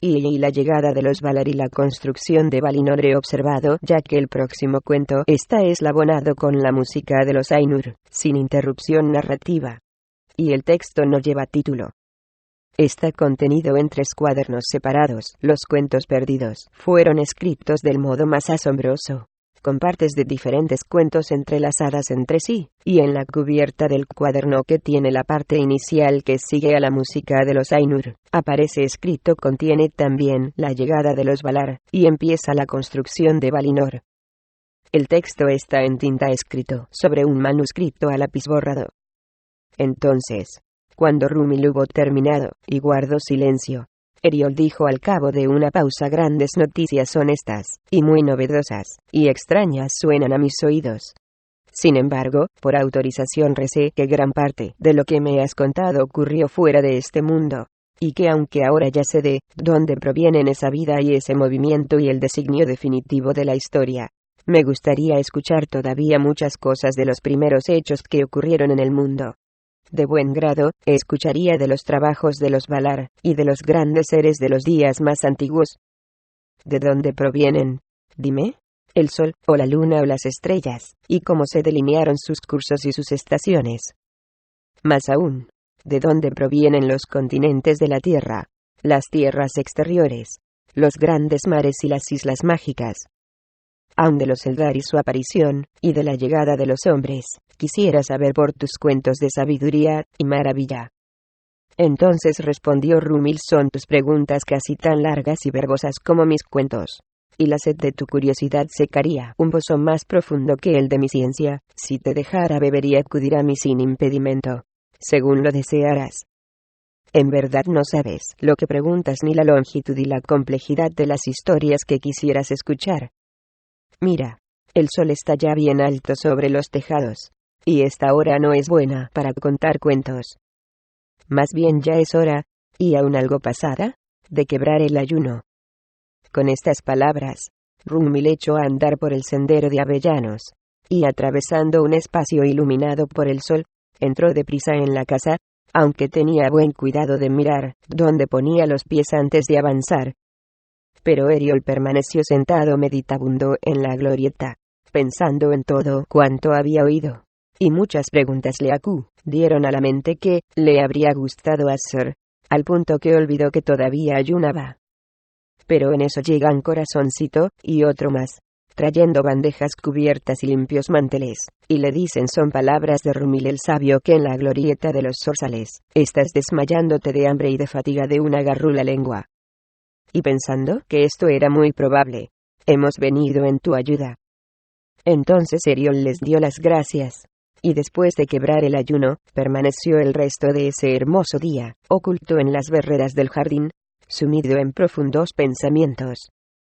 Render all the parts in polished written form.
y la llegada de los Valar y la construcción de Valinor he observado, ya que el próximo cuento está eslabonado con la música de los Ainur, sin interrupción narrativa. Y el texto no lleva título. Está contenido en 3 cuadernos separados. Los cuentos perdidos fueron escritos del modo más asombroso, con partes de diferentes cuentos entrelazadas entre sí, y en la cubierta del cuaderno que tiene la parte inicial que sigue a la música de los Ainur, aparece escrito contiene también la llegada de los Valar, y empieza la construcción de Valinor. El texto está en tinta escrito sobre un manuscrito a lápiz borrado. Entonces, cuando Rúmil hubo terminado, y guardó silencio, Eriol dijo al cabo de una pausa: grandes noticias son estas, y muy novedosas, y extrañas suenan a mis oídos. Sin embargo, por autorización recé que gran parte de lo que me has contado ocurrió fuera de este mundo, y que aunque ahora ya sé de dónde provienen esa vida y ese movimiento y el designio definitivo de la historia, me gustaría escuchar todavía muchas cosas de los primeros hechos que ocurrieron en el mundo. De buen grado, escucharía de los trabajos de los Valar, y de los grandes seres de los días más antiguos. ¿De dónde provienen? Dime. ¿El sol, o la luna o las estrellas, y cómo se delinearon sus cursos y sus estaciones? Más aún, ¿de dónde provienen los continentes de la tierra, las tierras exteriores, los grandes mares y las islas mágicas? Aun de los Eldar y su aparición, y de la llegada de los hombres, quisiera saber por tus cuentos de sabiduría y maravilla. Entonces respondió Rúmil: son tus preguntas casi tan largas y verbosas como mis cuentos, y la sed de tu curiosidad secaría un pozo más profundo que el de mi ciencia, si te dejara beber y acudir a mí sin impedimento, según lo desearas. En verdad no sabes lo que preguntas ni la longitud y la complejidad de las historias que quisieras escuchar. Mira, el sol está ya bien alto sobre los tejados, y esta hora no es buena para contar cuentos. Más bien ya es hora, y aún algo pasada, de quebrar el ayuno. Con estas palabras, Rúmil echó a andar por el sendero de avellanos, y atravesando un espacio iluminado por el sol, entró deprisa en la casa, aunque tenía buen cuidado de mirar dónde ponía los pies antes de avanzar. Pero Eriol permaneció sentado meditabundo en la glorieta, pensando en todo cuanto había oído, y muchas preguntas le acudieron a la mente que le habría gustado hacer, al punto que olvidó que todavía ayunaba. Pero en eso llegan Corazoncito y otro más, trayendo bandejas cubiertas y limpios manteles, y le dicen: son palabras de Rúmil el sabio, que en la glorieta de los zorzales estás desmayándote de hambre y de fatiga de una garrula lengua. Y pensando que esto era muy probable, hemos venido en tu ayuda. Entonces Eriol les dio las gracias, y después de quebrar el ayuno, permaneció el resto de ese hermoso día, oculto en las barreras del jardín, sumido en profundos pensamientos.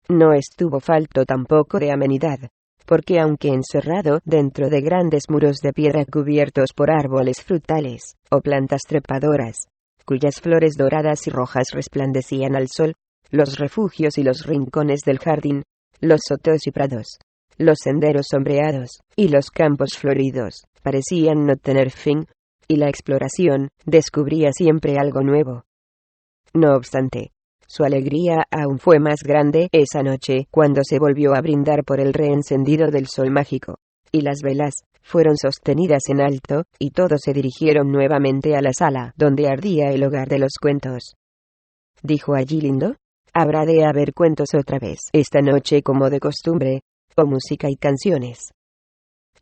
No estuvo falto tampoco de amenidad, porque aunque encerrado dentro de grandes muros de piedra cubiertos por árboles frutales, o plantas trepadoras, cuyas flores doradas y rojas resplandecían al sol, los refugios y los rincones del jardín, los sotos y prados, los senderos sombreados, y los campos floridos, parecían no tener fin, y la exploración descubría siempre algo nuevo. No obstante, su alegría aún fue más grande esa noche cuando se volvió a brindar por el reencendido del sol mágico, y las velas fueron sostenidas en alto, y todos se dirigieron nuevamente a la sala donde ardía el hogar de los cuentos. Dijo allí Lindo: habrá de haber cuentos otra vez esta noche como de costumbre, o música y canciones.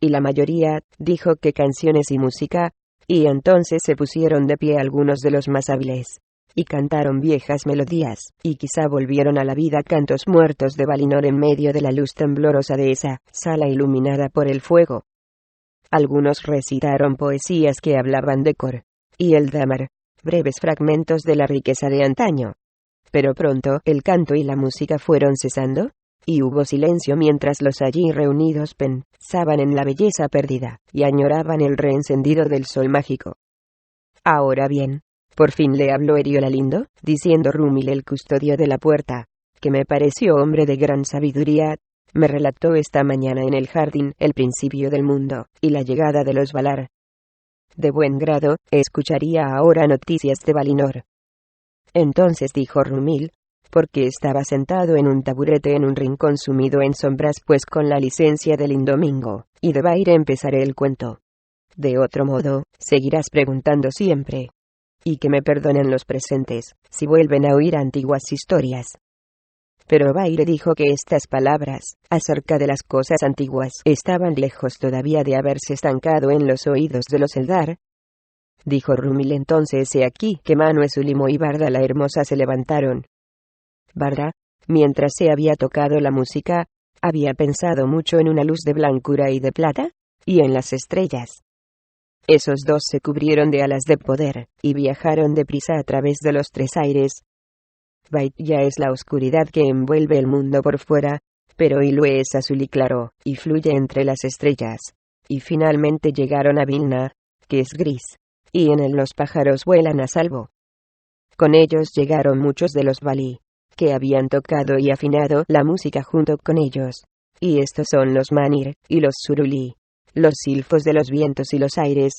Y la mayoría dijo que canciones y música, y entonces se pusieron de pie algunos de los más hábiles, y cantaron viejas melodías, y quizá volvieron a la vida cantos muertos de Valinor en medio de la luz temblorosa de esa sala iluminada por el fuego. Algunos recitaron poesías que hablaban de Cor y Eldamar, breves fragmentos de la riqueza de antaño. Pero pronto el canto y la música fueron cesando, y hubo silencio mientras los allí reunidos pensaban en la belleza perdida, y añoraban el reencendido del sol mágico. Ahora bien, por fin le habló Eriol a Lindo, diciendo: Rúmil el custodio de la puerta, que me pareció hombre de gran sabiduría, me relató esta mañana en el jardín el principio del mundo, y la llegada de los Valar. De buen grado, escucharía ahora noticias de Valinor. Entonces dijo Rúmil: porque estaba sentado en un taburete en un rincón sumido en sombras, pues con la licencia del Indomingo y de Baire empezaré el cuento. De otro modo, seguirás preguntando siempre. Y que me perdonen los presentes, si vuelven a oír antiguas historias. Pero Baire dijo que estas palabras, acerca de las cosas antiguas, estaban lejos todavía de haberse estancado en los oídos de los Eldar. Dijo Rumil entonces: he aquí que Manue Sulimo y Barda la hermosa se levantaron. Barda, mientras se había tocado la música, había pensado mucho en una luz de blancura y de plata, y en las estrellas. Esos dos se cubrieron de alas de poder, y viajaron deprisa a través de los tres aires. Bait ya es la oscuridad que envuelve el mundo por fuera, pero Ilue es azul y claro, y fluye entre las estrellas. Y finalmente llegaron a Vilna, que es gris, y en él los pájaros vuelan a salvo. Con ellos llegaron muchos de los Valí, que habían tocado y afinado la música junto con ellos. Y estos son los Manir, y los Suruli, los silfos de los vientos y los aires.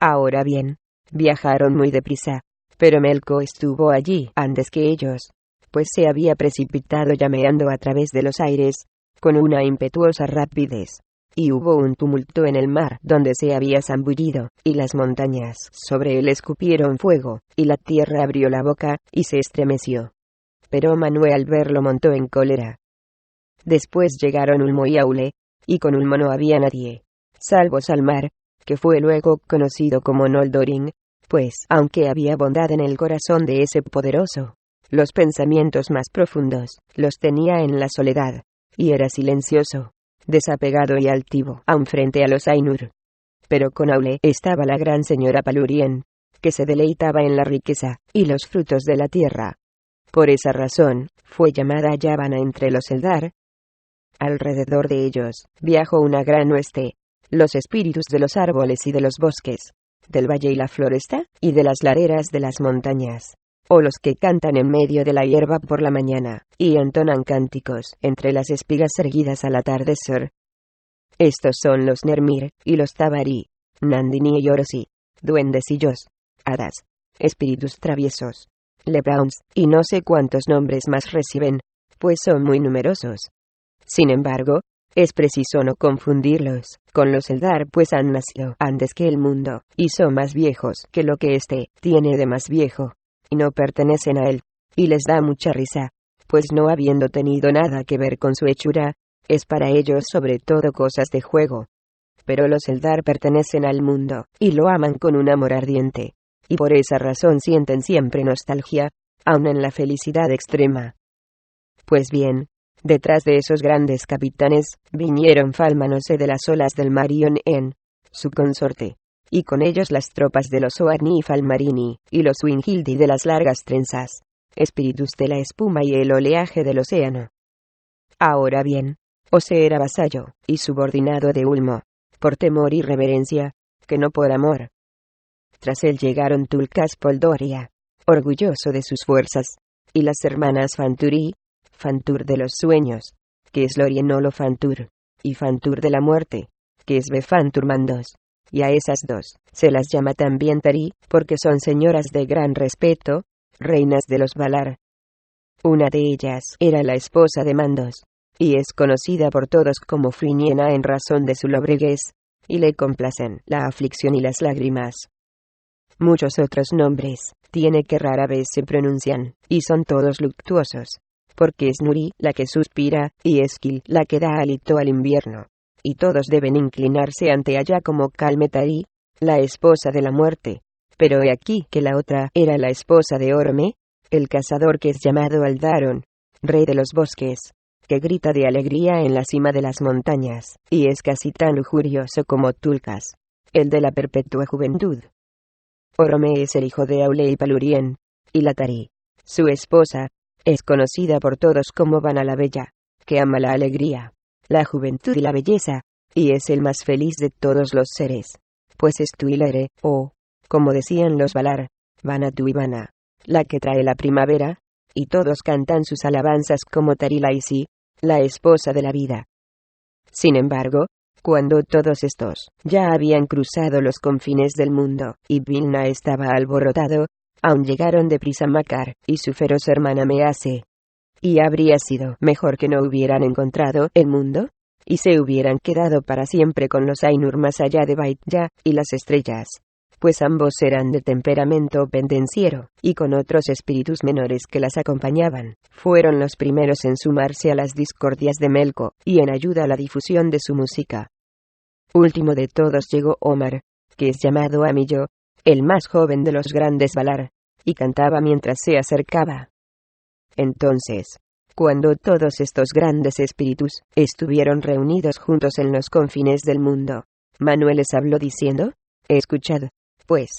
Ahora bien, viajaron muy deprisa, pero Melko estuvo allí antes que ellos, pues se había precipitado llameando a través de los aires, con una impetuosa rapidez. Y hubo un tumulto en el mar donde se había zambullido, y las montañas sobre él escupieron fuego, y la tierra abrió la boca, y se estremeció. Pero Manue al verlo montó en cólera. Después llegaron Ulmo y Aule, y con Ulmo no había nadie, salvo Salmar, que fue luego conocido como Noldorin, pues, aunque había bondad en el corazón de ese poderoso, los pensamientos más profundos los tenía en la soledad, y era silencioso, desapegado y altivo, aun frente a los Ainur. Pero con Aule estaba la gran señora Palurien, que se deleitaba en la riqueza y los frutos de la tierra. Por esa razón, fue llamada Yavanna entre los Eldar. Alrededor de ellos, viajó una gran hueste, los espíritus de los árboles y de los bosques, del valle y la floresta, y de las laderas de las montañas, o los que cantan en medio de la hierba por la mañana, y entonan cánticos entre las espigas erguidas al atardecer. Estos son los Nermir, y los Tabari, Nandini y Orosi, duendes y Yos, hadas, espíritus traviesos, Lebrauns, y no sé cuántos nombres más reciben, pues son muy numerosos. Sin embargo, es preciso no confundirlos con los Eldar, pues han nacido antes que el mundo, y son más viejos que lo que éste tiene de más viejo, y no pertenecen a él, y les da mucha risa, pues no habiendo tenido nada que ver con su hechura, es para ellos sobre todo cosas de juego. Pero los Eldar pertenecen al mundo, y lo aman con un amor ardiente, y por esa razón sienten siempre nostalgia, aun en la felicidad extrema. Pues bien, detrás de esos grandes capitanes, vinieron Falmanose de las olas del mar y En, su consorte, y con ellos las tropas de los Oarni y Falmarini, y los Wingildi de las largas trenzas, espíritus de la espuma y el oleaje del océano. Ahora bien, Ose era vasallo, y subordinado de Ulmo, por temor y reverencia, que no por amor. Tras él llegaron Tulkas Poldoria, orgulloso de sus fuerzas, y las hermanas Fanturi, Fantur de los sueños, que es Lorienolo Fantur, y Fantur de la muerte, que es Befantur Mandos, y a esas dos se las llama también Tari, porque son señoras de gran respeto, reinas de los Valar. Una de ellas era la esposa de Mandos, y es conocida por todos como Friniena en razón de su lobreguez, y le complacen la aflicción y las lágrimas. Muchos otros nombres tiene que rara vez se pronuncian, y son todos luctuosos, porque es Nuri la que suspira, y Esquil la que da hálito al invierno, y todos deben inclinarse ante ella como Calmetari, la esposa de la muerte. Pero he aquí que la otra era la esposa de Orome, el cazador que es llamado Aldaron, rey de los bosques, que grita de alegría en la cima de las montañas, y es casi tan lujurioso como Tulkas, el de la perpetua juventud. Orome es el hijo de Aule y Palurien, y la Tari, su esposa, es conocida por todos como Vana la Bella, que ama la alegría, la juventud y la belleza, y es el más feliz de todos los seres, pues es Tuilere, o, como decían los Valar, Vana tu y Vana, la que trae la primavera, y todos cantan sus alabanzas como Tarilaisi, la esposa de la vida. Sin embargo, cuando todos estos ya habían cruzado los confines del mundo, y Vilna estaba alborotado, Aún llegaron deprisa Makar y su feroz hermana Mease. Y habría sido mejor que no hubieran encontrado el mundo, y se hubieran quedado para siempre con los Ainur más allá de Bait-Ya y las estrellas, pues ambos eran de temperamento pendenciero, y con otros espíritus menores que las acompañaban, fueron los primeros en sumarse a las discordias de Melko, y en ayuda a la difusión de su música. Último de todos llegó Omar, que es llamado Amillo, el más joven de los grandes Valar, y cantaba mientras se acercaba. Entonces, cuando todos estos grandes espíritus estuvieron reunidos juntos en los confines del mundo, Manuel les habló diciendo: escuchad, pues,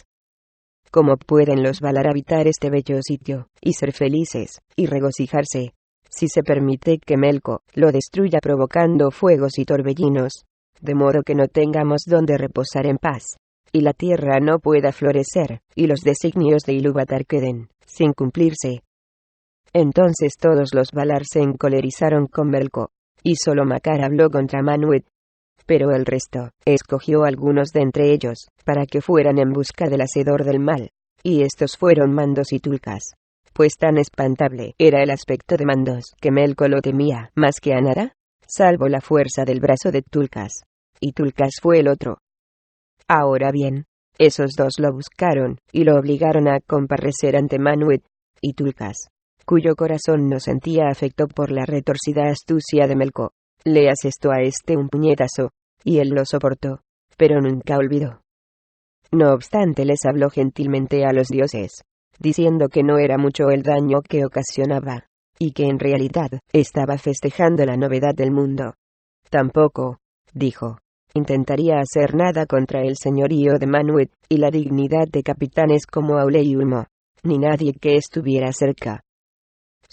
cómo pueden los Valar habitar este bello sitio, y ser felices, y regocijarse, si se permite que Melko lo destruya provocando fuegos y torbellinos, de modo que no tengamos donde reposar en paz, y la tierra no pueda florecer, y los designios de Ilúvatar queden sin cumplirse. Entonces todos los Valar se encolerizaron con Melko, y solo Makar habló contra Manwë. Pero el resto escogió algunos de entre ellos, para que fueran en busca del hacedor del mal, y estos fueron Mandos y Tulkas. Pues tan espantable era el aspecto de Mandos que Melko lo temía más que a nada, salvo la fuerza del brazo de Tulkas. Y Tulkas fue el otro. Ahora bien, esos dos lo buscaron, y lo obligaron a comparecer ante Manwë, y Tulkas, cuyo corazón no sentía afecto por la retorcida astucia de Melko, le asestó a este un puñetazo, y él lo soportó, pero nunca olvidó. No obstante les habló gentilmente a los dioses, diciendo que no era mucho el daño que ocasionaba, y que en realidad estaba festejando la novedad del mundo. Tampoco, dijo, intentaría hacer nada contra el señorío de Manwë y la dignidad de capitanes como Aule y Ulmo, ni nadie que estuviera cerca.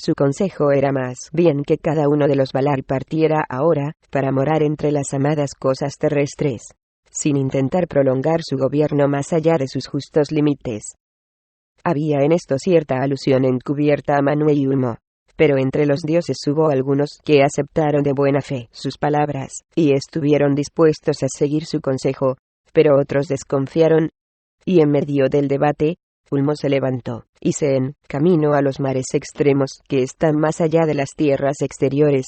Su consejo era más bien que cada uno de los Valar partiera ahora, para morar entre las amadas cosas terrestres, sin intentar prolongar su gobierno más allá de sus justos límites. Había en esto cierta alusión encubierta a Manwë y Ulmo, pero entre los dioses hubo algunos que aceptaron de buena fe sus palabras, y estuvieron dispuestos a seguir su consejo, pero otros desconfiaron, y en medio del debate, Ulmo se levantó, y se encaminó a los mares extremos que están más allá de las tierras exteriores.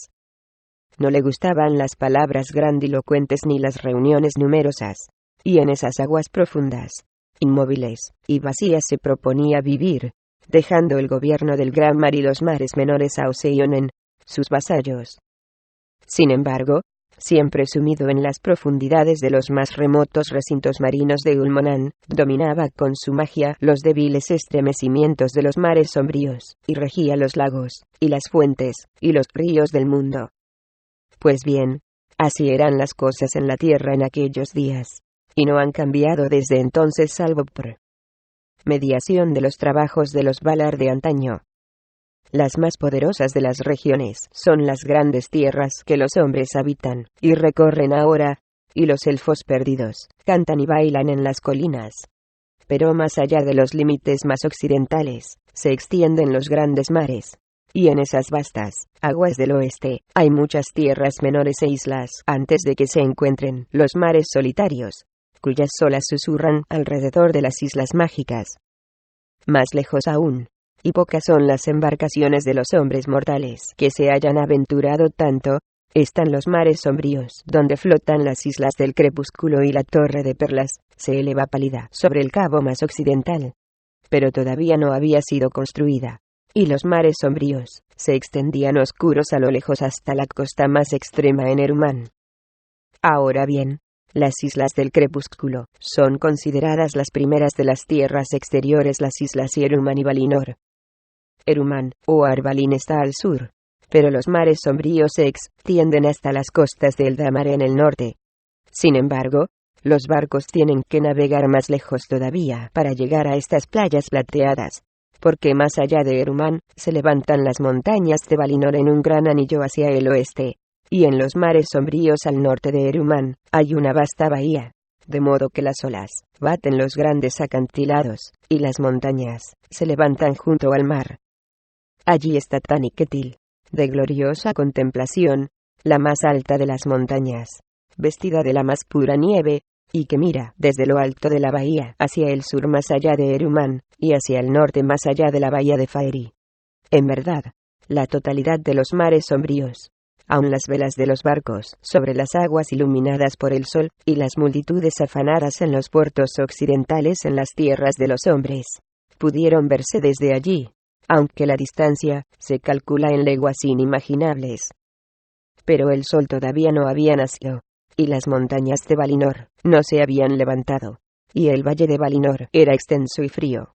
No le gustaban las palabras grandilocuentes ni las reuniones numerosas, y en esas aguas profundas, inmóviles y vacías se proponía vivir, dejando el gobierno del gran mar y los mares menores a Oceonen, sus vasallos. Sin embargo, siempre sumido en las profundidades de los más remotos recintos marinos de Ulmonan, dominaba con su magia los débiles estremecimientos de los mares sombríos, y regía los lagos, y las fuentes, y los ríos del mundo. Pues bien, así eran las cosas en la tierra en aquellos días, y no han cambiado desde entonces salvo por mediación de los trabajos de los Valar de antaño. Las más poderosas de las regiones son las grandes tierras que los hombres habitan y recorren ahora, y los elfos perdidos cantan y bailan en las colinas. Pero más allá de los límites más occidentales, se extienden los grandes mares, y en esas vastas aguas del oeste hay muchas tierras menores e islas antes de que se encuentren los mares solitarios, cuyas olas susurran alrededor de las islas mágicas. Más lejos aún, y pocas son las embarcaciones de los hombres mortales que se hayan aventurado tanto, están los mares sombríos donde flotan las islas del crepúsculo y la torre de perlas se eleva pálida sobre el cabo más occidental. Pero todavía no había sido construida, y los mares sombríos se extendían oscuros a lo lejos hasta la costa más extrema en Eruman. Ahora bien, las islas del crepúsculo son consideradas las primeras de las tierras exteriores, las islas Eruman y Valinor. Eruman, o Arvalin, está al sur, pero los mares sombríos se extienden hasta las costas de Eldamar en el norte. Sin embargo, los barcos tienen que navegar más lejos todavía para llegar a estas playas plateadas, porque más allá de Eruman se levantan las montañas de Valinor en un gran anillo hacia el oeste, y en los mares sombríos al norte de Eruman hay una vasta bahía, de modo que las olas baten los grandes acantilados, y las montañas se levantan junto al mar. Allí está Taniquetil, de gloriosa contemplación, la más alta de las montañas, vestida de la más pura nieve, y que mira desde lo alto de la bahía hacia el sur más allá de Eruman, y hacia el norte más allá de la bahía de Faeri. En verdad, la totalidad de los mares sombríos, aun las velas de los barcos sobre las aguas iluminadas por el sol, y las multitudes afanadas en los puertos occidentales en las tierras de los hombres, pudieron verse desde allí, aunque la distancia se calcula en leguas inimaginables. Pero el sol todavía no había nacido, y las montañas de Valinor no se habían levantado, y el valle de Valinor era extenso y frío.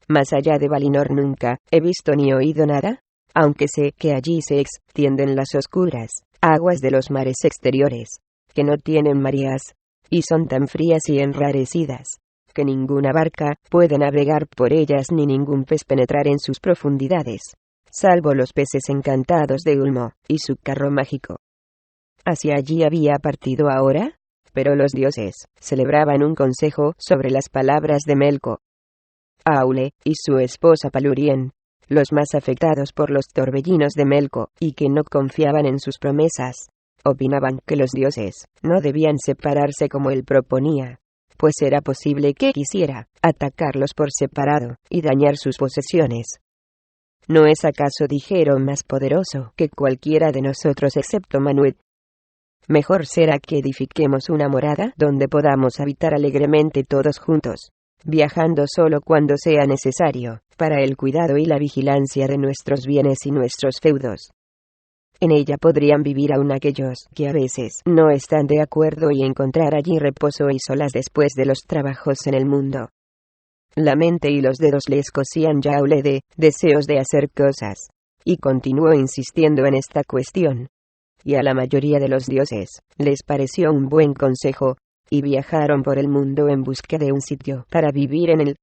Más allá de Valinor nunca he visto ni oído nada, aunque sé que allí se extienden las oscuras aguas de los mares exteriores, que no tienen mareas, y son tan frías y enrarecidas, que ninguna barca puede navegar por ellas ni ningún pez penetrar en sus profundidades, salvo los peces encantados de Ulmo y su carro mágico. Hacia allí había partido ahora, pero los dioses celebraban un consejo sobre las palabras de Melko. Aule y su esposa Palurien, los más afectados por los torbellinos de Melko y que no confiaban en sus promesas, opinaban que los dioses no debían separarse como él proponía, pues era posible que quisiera atacarlos por separado y dañar sus posesiones. ¿No es acaso, dijeron, más poderoso que cualquiera de nosotros excepto Manuet? Mejor será que edifiquemos una morada donde podamos habitar alegremente todos juntos, viajando solo cuando sea necesario, para el cuidado y la vigilancia de nuestros bienes y nuestros feudos. En ella podrían vivir aún aquellos que a veces no están de acuerdo y encontrar allí reposo y solas después de los trabajos en el mundo. La mente y los dedos les cosían ya de deseos de hacer cosas, y continuó insistiendo en esta cuestión. Y a la mayoría de los dioses les pareció un buen consejo, y viajaron por el mundo en busca de un sitio para vivir en él.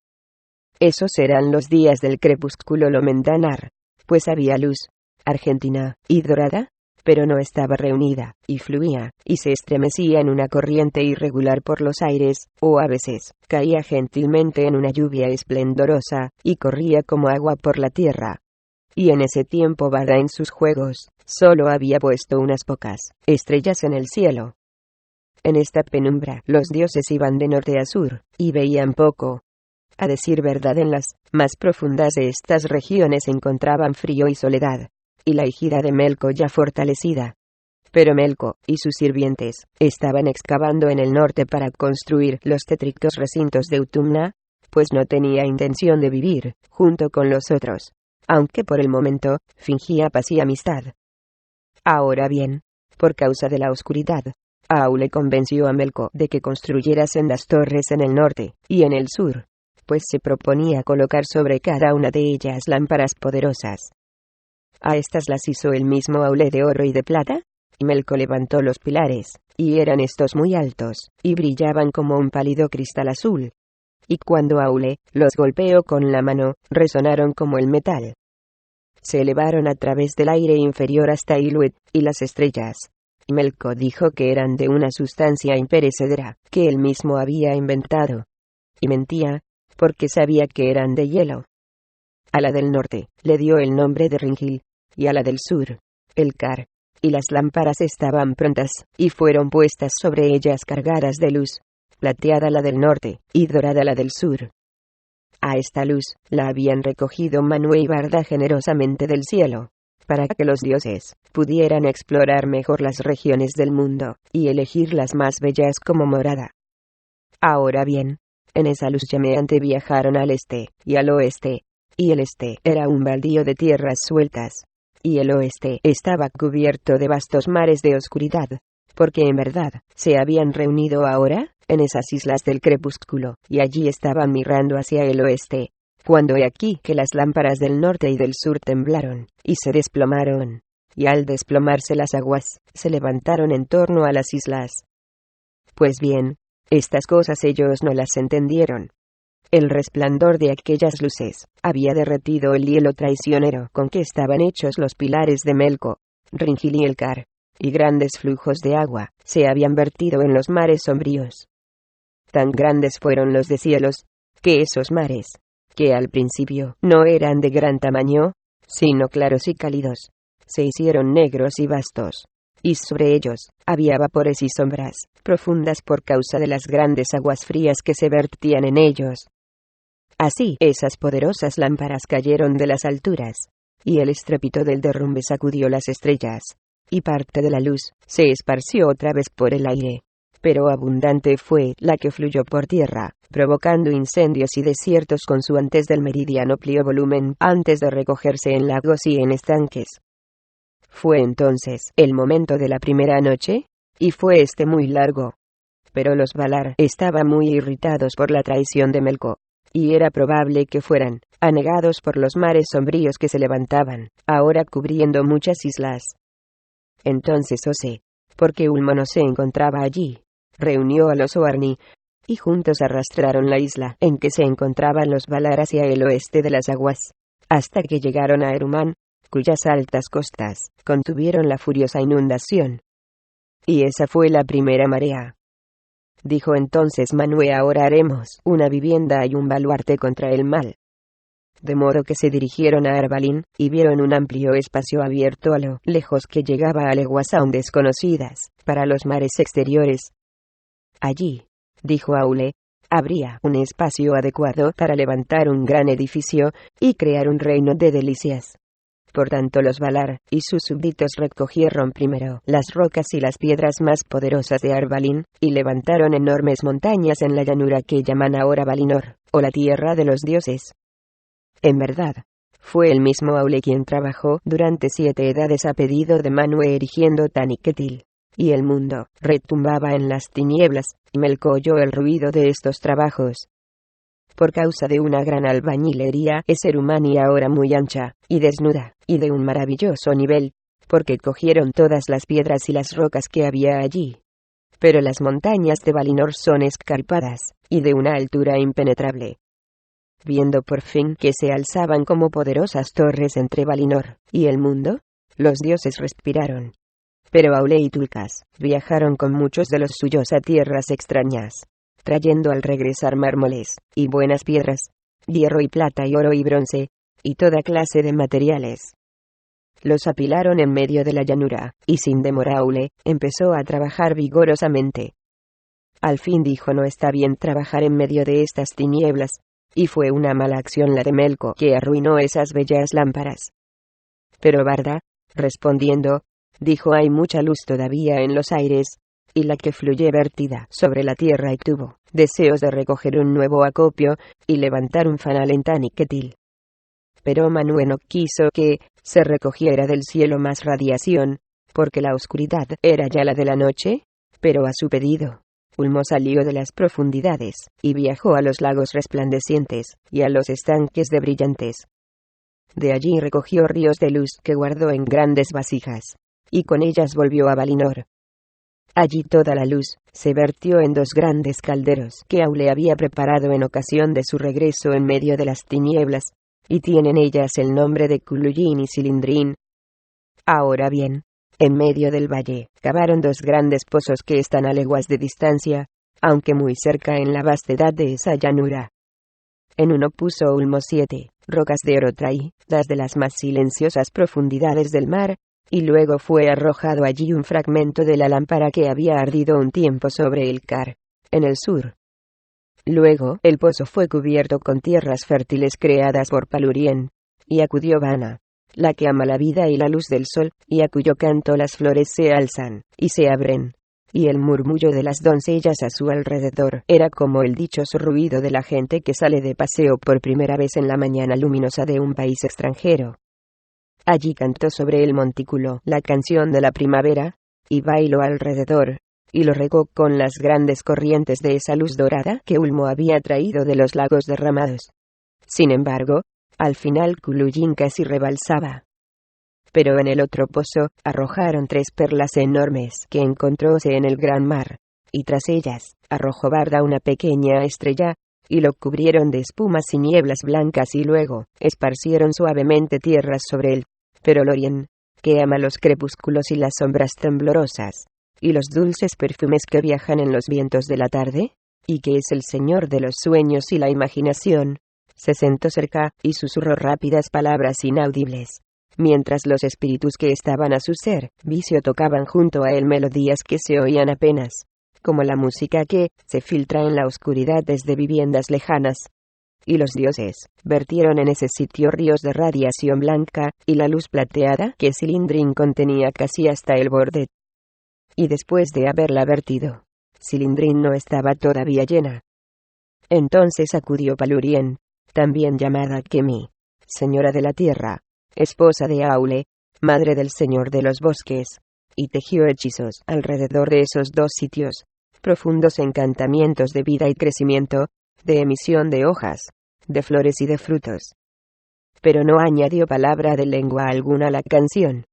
Esos eran los días del crepúsculo Lomendanar, pues había luz, argentina y dorada, pero no estaba reunida, y fluía, y se estremecía en una corriente irregular por los aires, o a veces caía gentilmente en una lluvia esplendorosa, y corría como agua por la tierra. Y en ese tiempo Vada en sus juegos solo había puesto unas pocas estrellas en el cielo. En esta penumbra los dioses iban de norte a sur, y veían poco. A decir verdad, en las más profundas de estas regiones encontraban frío y soledad, y la ejida de Melko ya fortalecida. Pero Melko y sus sirvientes estaban excavando en el norte para construir los tétricos recintos de Utumna, pues no tenía intención de vivir junto con los otros, aunque por el momento fingía paz y amistad. Ahora bien, por causa de la oscuridad, Aule convenció a Melko de que construyera sendas torres en el norte y en el sur, pues se proponía colocar sobre cada una de ellas lámparas poderosas. A estas las hizo el mismo Aule de oro y de plata, y Melko levantó los pilares, y eran estos muy altos, y brillaban como un pálido cristal azul. Y cuando Aule los golpeó con la mano, resonaron como el metal. Se elevaron a través del aire inferior hasta Iluit y las estrellas. Y Melko dijo que eran de una sustancia imperecedera, que él mismo había inventado. Y mentía, porque sabía que eran de hielo. A la del norte le dio el nombre de Ringil, y a la del sur, el Kar, y las lámparas estaban prontas, y fueron puestas sobre ellas cargadas de luz, plateada la del norte, y dorada la del sur. A esta luz la habían recogido Manwë y Varda generosamente del cielo, para que los dioses pudieran explorar mejor las regiones del mundo, y elegir las más bellas como morada. Ahora bien, en esa luz llameante viajaron al este y al oeste, y el este era un baldío de tierras sueltas, y el oeste estaba cubierto de vastos mares de oscuridad, porque en verdad se habían reunido ahora en esas islas del crepúsculo, y allí estaban mirando hacia el oeste, cuando he aquí que las lámparas del norte y del sur temblaron, y se desplomaron, y al desplomarse las aguas, se levantaron en torno a las islas. Pues bien, estas cosas ellos no las entendieron. El resplandor de aquellas luces había derretido el hielo traicionero con que estaban hechos los pilares de Melko, Ringil y el Kar, y grandes flujos de agua se habían vertido en los mares sombríos. Tan grandes fueron los deshielos, que esos mares, que al principio no eran de gran tamaño, sino claros y cálidos, se hicieron negros y vastos, y sobre ellos había vapores y sombras profundas por causa de las grandes aguas frías que se vertían en ellos. Así, esas poderosas lámparas cayeron de las alturas, y el estrépito del derrumbe sacudió las estrellas, y parte de la luz se esparció otra vez por el aire. Pero abundante fue la que fluyó por tierra, provocando incendios y desiertos con su antes del meridiano plio volumen, antes de recogerse en lagos y en estanques. Fue entonces el momento de la primera noche, y fue este muy largo. Pero los Valar estaban muy irritados por la traición de Melkor, y era probable que fueran anegados por los mares sombríos que se levantaban, ahora cubriendo muchas islas. Entonces Ose, porque Ulmo no se encontraba allí, reunió a los Oarni, y juntos arrastraron la isla en que se encontraban los Valar hacia el oeste de las aguas, hasta que llegaron a Eruman, cuyas altas costas contuvieron la furiosa inundación. Y esa fue la primera marea. Dijo entonces Manwë: ahora haremos una vivienda y un baluarte contra el mal. De modo que se dirigieron a Arvalin, y vieron un amplio espacio abierto a lo lejos que llegaba a leguas aún desconocidas, para los mares exteriores. Allí, dijo Aule, habría un espacio adecuado para levantar un gran edificio, y crear un reino de delicias. Por tanto los Valar y sus súbditos recogieron primero las rocas y las piedras más poderosas de Arvalin, y levantaron enormes montañas en la llanura que llaman ahora Valinor, o la tierra de los dioses. En verdad, fue el mismo Aule quien trabajó durante 7 edades a pedido de Manwë erigiendo Taniquetil, y el mundo retumbaba en las tinieblas, y Melkor oyó el ruido de estos trabajos. Por causa de una gran albañilería es Erumani ahora muy ancha, y desnuda, y de un maravilloso nivel, porque cogieron todas las piedras y las rocas que había allí. Pero las montañas de Valinor son escarpadas, y de una altura impenetrable. Viendo por fin que se alzaban como poderosas torres entre Valinor y el mundo, los dioses respiraron. Pero Aule y Tulkas viajaron con muchos de los suyos a tierras extrañas, trayendo al regresar mármoles y buenas piedras, hierro y plata y oro y bronce, y toda clase de materiales. Los apilaron en medio de la llanura, y sin demora Aule empezó a trabajar vigorosamente. Al fin dijo: no está bien trabajar en medio de estas tinieblas, y fue una mala acción la de Melkor que arruinó esas bellas lámparas. Pero Barda, respondiendo, dijo: hay mucha luz todavía en los aires, y la que fluye vertida sobre la tierra, y tuvo deseos de recoger un nuevo acopio, y levantar un fanal en Taniquetil. Pero Manwë no quiso que se recogiera del cielo más radiación, porque la oscuridad era ya la de la noche, pero a su pedido, Ulmo salió de las profundidades, y viajó a los lagos resplandecientes, y a los estanques de brillantes. De allí recogió ríos de luz que guardó en grandes vasijas, y con ellas volvió a Valinor. Allí toda la luz se vertió en 2 grandes calderos que Aule había preparado en ocasión de su regreso en medio de las tinieblas, y tienen ellas el nombre de Culuyin y Silindrin. Ahora bien, en medio del valle cavaron 2 grandes pozos que están a leguas de distancia, aunque muy cerca en la vastedad de esa llanura. En uno puso Ulmo 7 rocas de oro traídas de las más silenciosas profundidades del mar, y luego fue arrojado allí un fragmento de la lámpara que había ardido un tiempo sobre el Car, en el sur. Luego el pozo fue cubierto con tierras fértiles creadas por Palurien, y acudió Vana, la que ama la vida y la luz del sol, y a cuyo canto las flores se alzan y se abren, y el murmullo de las doncellas a su alrededor era como el dichoso ruido de la gente que sale de paseo por primera vez en la mañana luminosa de un país extranjero. Allí cantó sobre el montículo la canción de la primavera, y bailó alrededor, y lo regó con las grandes corrientes de esa luz dorada que Ulmo había traído de los lagos derramados. Sin embargo, al final Culuyin casi rebalsaba. Pero en el otro pozo arrojaron 3 perlas enormes que encontróse en el gran mar, y tras ellas arrojó Barda una pequeña estrella, y lo cubrieron de espumas y nieblas blancas, y luego esparcieron suavemente tierras sobre él. Pero Lorien, que ama los crepúsculos y las sombras temblorosas, y los dulces perfumes que viajan en los vientos de la tarde, y que es el señor de los sueños y la imaginación, se sentó cerca, y susurró rápidas palabras inaudibles, mientras los espíritus que estaban a su servicio tocaban junto a él melodías que se oían apenas, como la música que se filtra en la oscuridad desde viviendas lejanas. Y los dioses vertieron en ese sitio ríos de radiación blanca, y la luz plateada que Cilindrín contenía casi hasta el borde. Y después de haberla vertido, Cilindrín no estaba todavía llena. Entonces acudió Palurien, también llamada Kemi, señora de la tierra, esposa de Aule, madre del señor de los bosques, y tejió hechizos alrededor de esos dos sitios, profundos encantamientos de vida y crecimiento, de emisión de hojas, de flores y de frutos. Pero no añadió palabra de lengua alguna a la canción.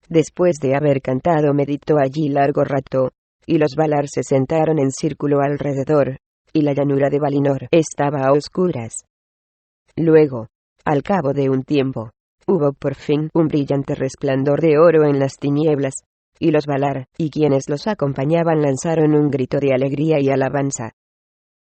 Después de haber cantado meditó allí largo rato, y los Valar se sentaron en círculo alrededor, y la llanura de Valinor estaba a oscuras. Luego, al cabo de un tiempo, hubo por fin un brillante resplandor de oro en las tinieblas, y los Valar, y quienes los acompañaban lanzaron un grito de alegría y alabanza.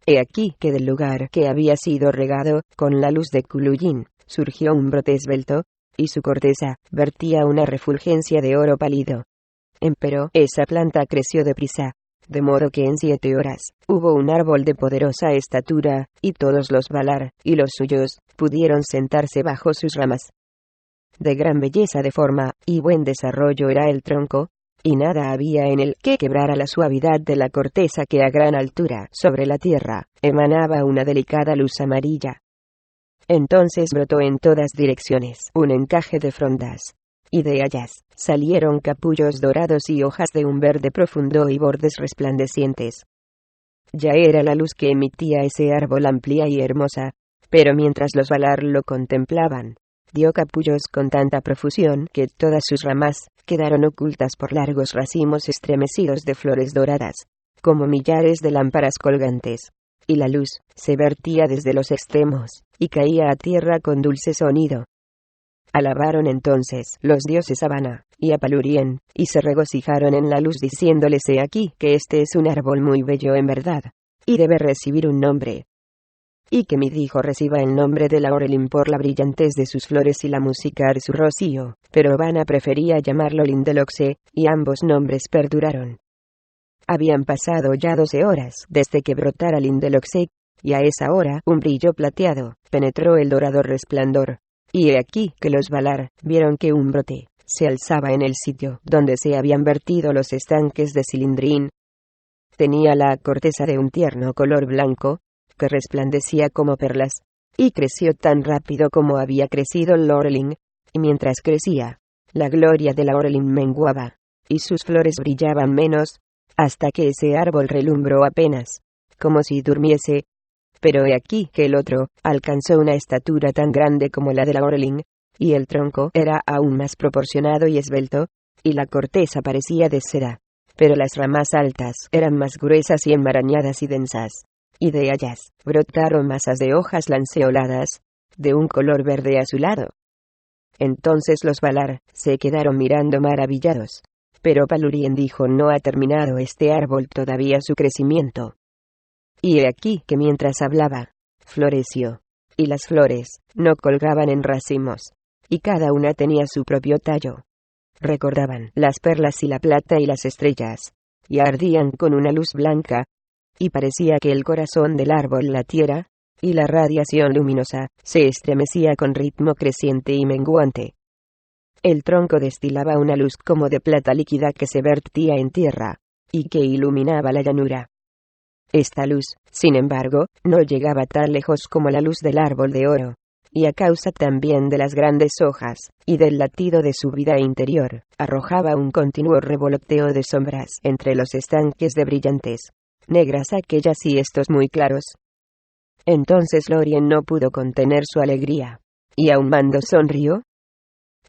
He aquí que del lugar que había sido regado con la luz de Culuyin, surgió un brote esbelto, y su corteza vertía una refulgencia de oro pálido. Empero esa planta creció deprisa, de modo que en 7 horas hubo un árbol de poderosa estatura, y todos los Valar, y los suyos, pudieron sentarse bajo sus ramas. De gran belleza de forma, y buen desarrollo era el tronco, y nada había en él que quebrara la suavidad de la corteza que a gran altura sobre la tierra emanaba una delicada luz amarilla. Entonces brotó en todas direcciones un encaje de frondas, y de ellas salieron capullos dorados y hojas de un verde profundo y bordes resplandecientes. Ya era la luz que emitía ese árbol amplia y hermosa, pero mientras los Valar lo contemplaban, dio capullos con tanta profusión que todas sus ramas quedaron ocultas por largos racimos estremecidos de flores doradas, como millares de lámparas colgantes, y la luz se vertía desde los extremos, y caía a tierra con dulce sonido. Alabaron entonces los dioses a Vana y a Palurien, y se regocijaron en la luz diciéndoles: he aquí que este es un árbol muy bello en verdad, y debe recibir un nombre. Y que mi dijo reciba el nombre de Laurelin por la brillantez de sus flores y la música de su rocío, pero Vana prefería llamarlo Lindeloxe, y ambos nombres perduraron. Habían pasado ya 12 horas desde que brotara Lindeloxe, y a esa hora un brillo plateado penetró el dorado resplandor. Y he aquí que los Valar vieron que un brote se alzaba en el sitio donde se habían vertido los estanques de Cilindrín. Tenía la corteza de un tierno color blanco, que resplandecía como perlas, y creció tan rápido como había crecido Laurelin, y mientras crecía, la gloria de Laurelin menguaba, y sus flores brillaban menos, hasta que ese árbol relumbró apenas, como si durmiese. Pero he aquí que el otro alcanzó una estatura tan grande como la de Laurelin, y el tronco era aún más proporcionado y esbelto, y la corteza parecía de cera, pero las ramas altas eran más gruesas y enmarañadas y densas, y de ellas brotaron masas de hojas lanceoladas, de un color verde azulado. Entonces los Valar se quedaron mirando maravillados, pero Palurien dijo: no ha terminado este árbol todavía su crecimiento. Y he aquí que mientras hablaba, floreció, y las flores no colgaban en racimos, y cada una tenía su propio tallo. Recordaban las perlas y la plata y las estrellas, y ardían con una luz blanca, y parecía que el corazón del árbol latiera, y la radiación luminosa se estremecía con ritmo creciente y menguante. El tronco destilaba una luz como de plata líquida que se vertía en tierra, y que iluminaba la llanura. Esta luz, sin embargo, no llegaba tan lejos como la luz del árbol de oro, y a causa también de las grandes hojas, y del latido de su vida interior, arrojaba un continuo revoloteo de sombras entre los estanques de brillantes, negras aquellas y estos muy claros. Entonces Lórien no pudo contener su alegría, y ahumando sonrió.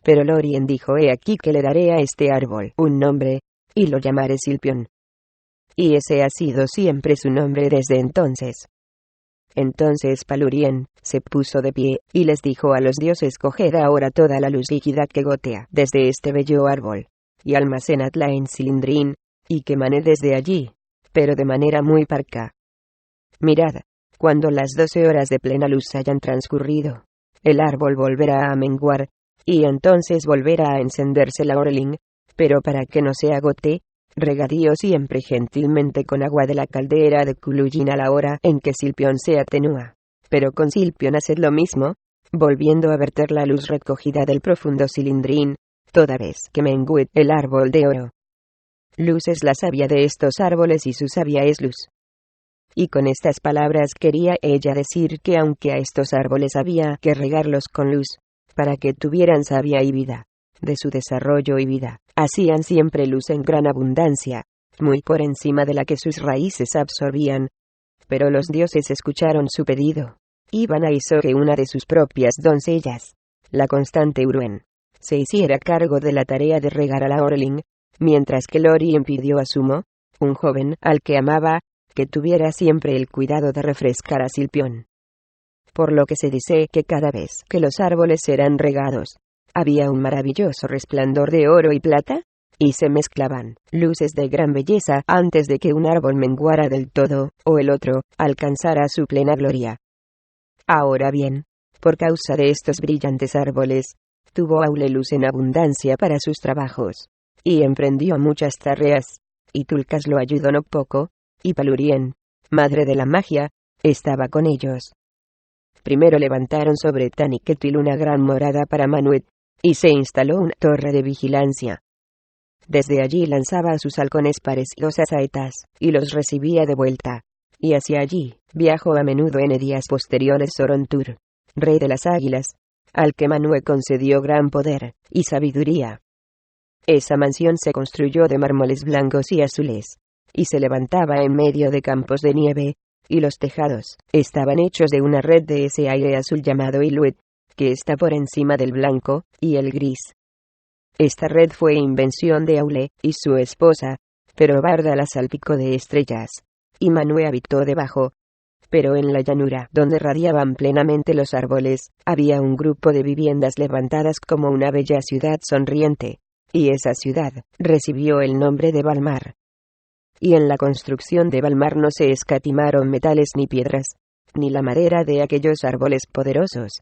Pero Lórien dijo: he aquí que le daré a este árbol un nombre, y lo llamaré Silpion. Y ese ha sido siempre su nombre desde entonces. Entonces Palurien se puso de pie, y les dijo a los dioses: coged ahora toda la luz líquida que gotea desde este bello árbol, y almacenadla en Cilindrín, y que mane desde allí, pero de manera muy parca. Mirad, cuando las 12 horas de plena luz hayan transcurrido, el árbol volverá a menguar, y entonces volverá a encenderse la Orling, pero para que no se agote, regadío siempre gentilmente con agua de la caldera de Kulugin a la hora en que Silpion se atenúa. Pero con Silpion haced lo mismo, volviendo a verter la luz recogida del profundo cilindrín, toda vez que mengue el árbol de oro. Luz es la savia de estos árboles y su savia es luz. Y con estas palabras quería ella decir que aunque a estos árboles había que regarlos con luz, para que tuvieran savia y vida, de su desarrollo y vida, hacían siempre luz en gran abundancia, muy por encima de la que sus raíces absorbían. Pero los dioses escucharon su pedido. Ivana hizo que una de sus propias doncellas, la constante Uruen, se hiciera cargo de la tarea de regar a la Orling, mientras que Lorien pidió a Sumo, un joven al que amaba, que tuviera siempre el cuidado de refrescar a Silpion. Por lo que se dice que cada vez que los árboles eran regados, había un maravilloso resplandor de oro y plata, y se mezclaban luces de gran belleza antes de que un árbol menguara del todo, o el otro alcanzara su plena gloria. Ahora bien, por causa de estos brillantes árboles, tuvo Aule luz en abundancia para sus trabajos, y emprendió muchas tareas, y Tulkas lo ayudó no poco, y Palurien, madre de la magia, estaba con ellos. Primero levantaron sobre Taniquetil una gran morada para Manuet, y se instaló una torre de vigilancia. Desde allí lanzaba a sus halcones parecidos a saetas, y los recibía de vuelta. Y hacia allí viajó a menudo en días posteriores Sorontur, rey de las águilas, al que Manue concedió gran poder y sabiduría. Esa mansión se construyó de mármoles blancos y azules, y se levantaba en medio de campos de nieve, y los tejados estaban hechos de una red de ese aire azul llamado Iluet, que está por encima del blanco y el gris. Esta red fue invención de Aule y su esposa, pero Barda la salpicó de estrellas, y Manue habitó debajo. Pero en la llanura, donde radiaban plenamente los árboles, había un grupo de viviendas levantadas como una bella ciudad sonriente, y esa ciudad recibió el nombre de Valmar. Y en la construcción de Valmar no se escatimaron metales ni piedras, ni la madera de aquellos árboles poderosos.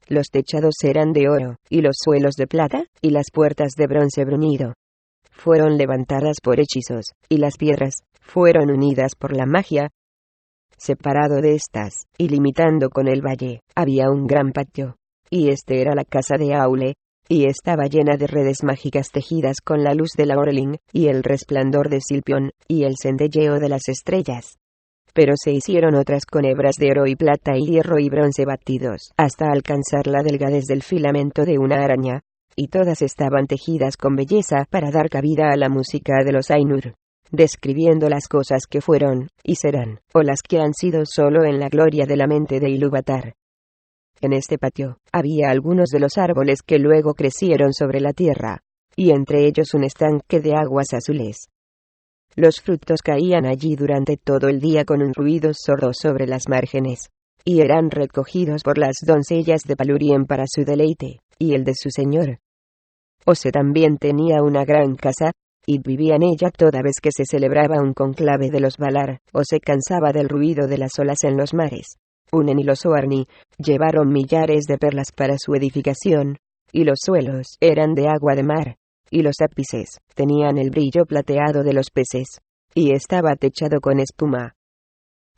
Los techados eran de oro, y los suelos de plata, y las puertas de bronce bruñido. Fueron levantadas por hechizos, y las piedras fueron unidas por la magia. Separado de estas, y limitando con el valle, había un gran patio, y este era la casa de Aule, y estaba llena de redes mágicas tejidas con la luz de la Orling, y el resplandor de Silpion, y el centelleo de las estrellas. Pero se hicieron otras con hebras de oro y plata y hierro y bronce batidos, hasta alcanzar la delgadez del filamento de una araña, y todas estaban tejidas con belleza para dar cabida a la música de los Ainur, describiendo las cosas que fueron, y serán, o las que han sido solo en la gloria de la mente de Ilúvatar. En este patio, había algunos de los árboles que luego crecieron sobre la tierra, y entre ellos un estanque de aguas azules. Los frutos caían allí durante todo el día con un ruido sordo sobre las márgenes, y eran recogidos por las doncellas de Palurien para su deleite, y el de su señor. Ose también tenía una gran casa, y vivía en ella toda vez que se celebraba un conclave de los Valar, o se cansaba del ruido de las olas en los mares. Unen y los Oarni llevaron millares de perlas para su edificación, y los suelos eran de agua de mar, y los ápices tenían el brillo plateado de los peces, y estaba techado con espuma.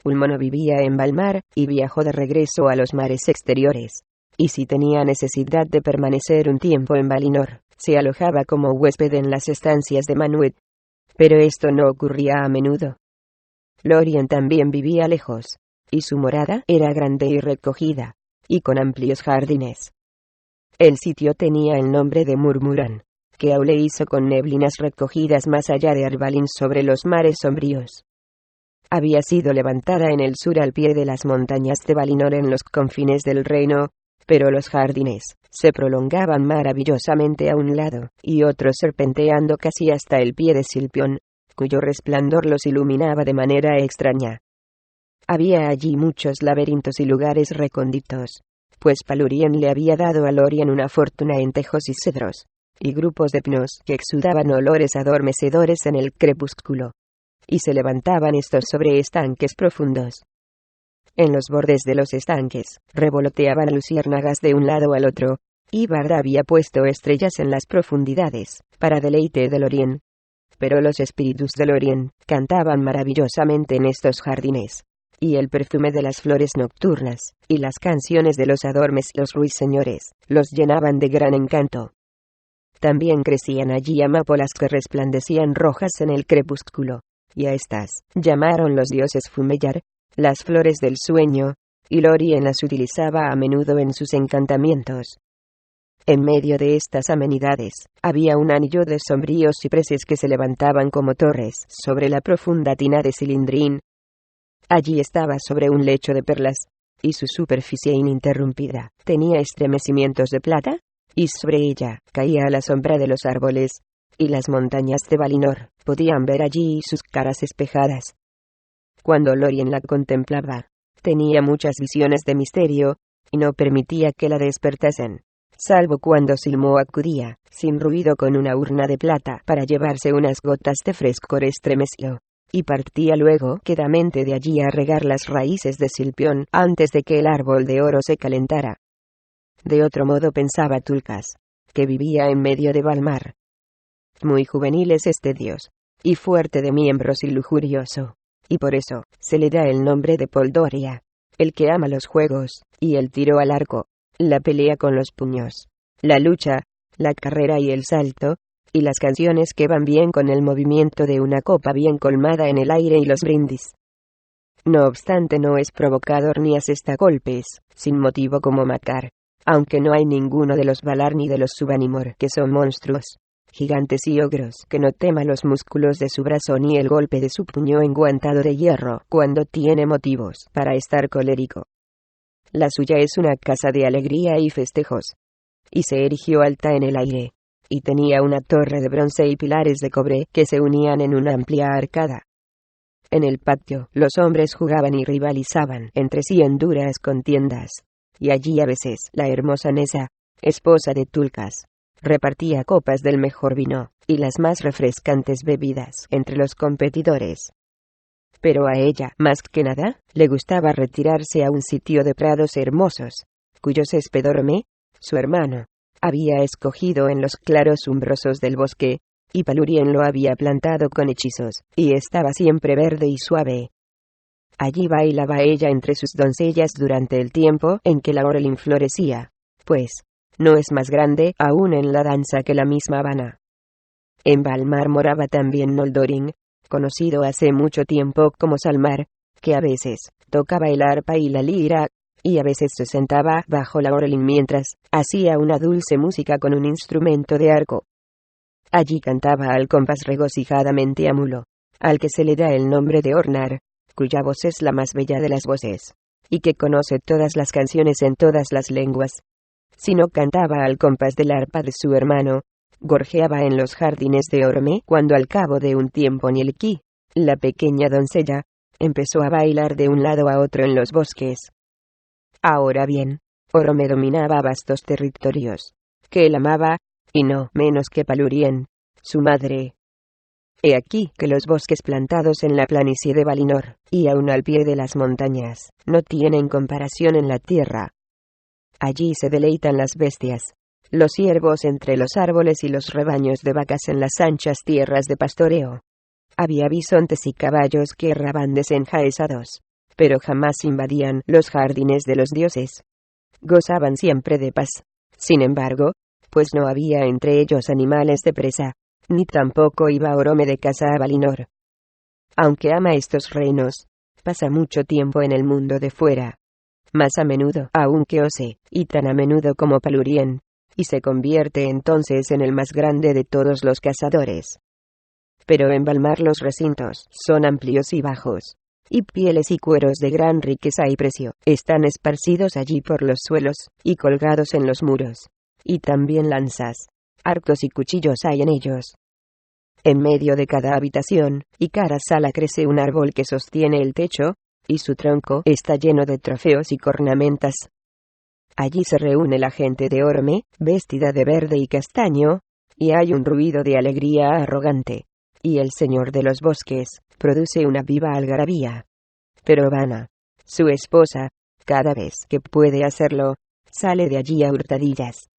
Ulmono vivía en Valmar, y viajó de regreso a los mares exteriores, y si tenía necesidad de permanecer un tiempo en Valinor, se alojaba como huésped en las estancias de Manuet. Pero esto no ocurría a menudo. Lorien también vivía lejos, y su morada era grande y recogida, y con amplios jardines. El sitio tenía el nombre de Murmuran, que Aule hizo con neblinas recogidas más allá de Arvalin sobre los mares sombríos. Había sido levantada en el sur al pie de las montañas de Valinor en los confines del reino, pero los jardines se prolongaban maravillosamente a un lado, y otro serpenteando casi hasta el pie de Silpion, cuyo resplandor los iluminaba de manera extraña. Había allí muchos laberintos y lugares recónditos, pues Palurien le había dado a Lorien una fortuna en tejos y cedros, y grupos de pinos que exudaban olores adormecedores en el crepúsculo. Y se levantaban estos sobre estanques profundos. En los bordes de los estanques, revoloteaban luciérnagas de un lado al otro, Ibarra había puesto estrellas en las profundidades, para deleite de Lorien. Pero los espíritus de Lorien cantaban maravillosamente en estos jardines. Y el perfume de las flores nocturnas, y las canciones de los adormes y los ruiseñores, los llenaban de gran encanto. También crecían allí amapolas que resplandecían rojas en el crepúsculo, y a estas llamaron los dioses Fumellar, las flores del sueño, y Lorien las utilizaba a menudo en sus encantamientos. En medio de estas amenidades, había un anillo de sombríos cipreses que se levantaban como torres sobre la profunda tina de Cilindrín. Allí estaba sobre un lecho de perlas, y su superficie ininterrumpida tenía estremecimientos de plata, y sobre ella caía la sombra de los árboles, y las montañas de Valinor podían ver allí sus caras espejadas. Cuando Lorien la contemplaba, tenía muchas visiones de misterio, y no permitía que la despertasen, salvo cuando Silmo acudía, sin ruido con una urna de plata para llevarse unas gotas de frescor estremecido, y partía luego quedamente de allí a regar las raíces de Silpión antes de que el árbol de oro se calentara. De otro modo pensaba Tulkas, que vivía en medio de Valmar. Muy juvenil es este dios, y fuerte de miembros y lujurioso, y por eso se le da el nombre de Poldoria, el que ama los juegos, y el tiro al arco, la pelea con los puños, la lucha, la carrera y el salto, y las canciones que van bien con el movimiento de una copa bien colmada en el aire y los brindis. No obstante, no es provocador ni asesta golpes, sin motivo como Makar, aunque no hay ninguno de los Valar ni de los Subanimor que son monstruos, gigantes y ogros que no tema los músculos de su brazo ni el golpe de su puño enguantado de hierro cuando tiene motivos para estar colérico. La suya es una casa de alegría y festejos, y se erigió alta en el aire, y tenía una torre de bronce y pilares de cobre que se unían en una amplia arcada. En el patio, los hombres jugaban y rivalizaban entre sí en duras contiendas, y allí a veces la hermosa Nessa, esposa de Tulkas, repartía copas del mejor vino, y las más refrescantes bebidas entre los competidores. Pero a ella, más que nada, le gustaba retirarse a un sitio de prados hermosos, cuyo césped Orome, su hermano, había escogido en los claros umbrosos del bosque, y Palurien lo había plantado con hechizos, y estaba siempre verde y suave. Allí bailaba ella entre sus doncellas durante el tiempo en que la Orelin florecía, pues no es más grande aún en la danza que la misma Vana. En Valmar moraba también Noldorin, conocido hace mucho tiempo como Salmar, que a veces tocaba el arpa y la lira, y a veces se sentaba bajo la Orelin mientras hacía una dulce música con un instrumento de arco. Allí cantaba al compás regocijadamente a Mulo, al que se le da el nombre de Ornar, cuya voz es la más bella de las voces, y que conoce todas las canciones en todas las lenguas. Si no cantaba al compás del arpa de su hermano, gorjeaba en los jardines de Orome cuando al cabo de un tiempo Nielki, la pequeña doncella, empezó a bailar de un lado a otro en los bosques. Ahora bien, Orome dominaba vastos territorios, que él amaba, y no menos que Palurien, su madre. He aquí que los bosques plantados en la planicie de Valinor, y aun al pie de las montañas, no tienen comparación en la tierra. Allí se deleitan las bestias, los ciervos entre los árboles y los rebaños de vacas en las anchas tierras de pastoreo. Había bisontes y caballos que erraban desenjaezados, pero jamás invadían los jardines de los dioses. Gozaban siempre de paz. Sin embargo, pues no había entre ellos animales de presa, ni tampoco iba Orome de caza a Valinor. Aunque ama estos reinos, pasa mucho tiempo en el mundo de fuera, más a menudo aún que Ose, y tan a menudo como Palurien, y se convierte entonces en el más grande de todos los cazadores. Pero en Valmar los recintos son amplios y bajos, y pieles y cueros de gran riqueza y precio están esparcidos allí por los suelos, y colgados en los muros, y también lanzas, arcos y cuchillos hay en ellos. En medio de cada habitación y cada sala crece un árbol que sostiene el techo, y su tronco está lleno de trofeos y cornamentas. Allí se reúne la gente de Orome, vestida de verde y castaño, y hay un ruido de alegría arrogante, y el señor de los bosques produce una viva algarabía. Pero Vana, su esposa, cada vez que puede hacerlo, sale de allí a hurtadillas.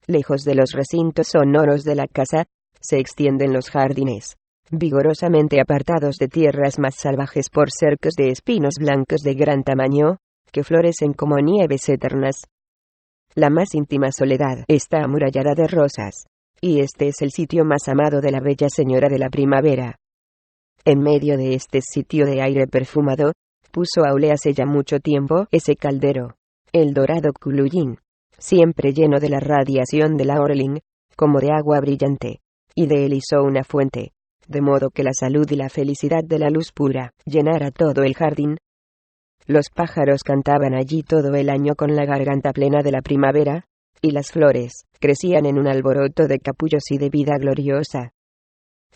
Lejos de los recintos sonoros de la casa, se extienden los jardines, vigorosamente apartados de tierras más salvajes por cercos de espinos blancos de gran tamaño, que florecen como nieves eternas. La más íntima soledad está amurallada de rosas, y este es el sitio más amado de la bella señora de la primavera. En medio de este sitio de aire perfumado, puso Aule hace ya mucho tiempo ese caldero, el dorado Kulugin, siempre lleno de la radiación de la Orling, como de agua brillante, y de él hizo una fuente, de modo que la salud y la felicidad de la luz pura llenara todo el jardín. Los pájaros cantaban allí todo el año con la garganta plena de la primavera, y las flores crecían en un alboroto de capullos y de vida gloriosa.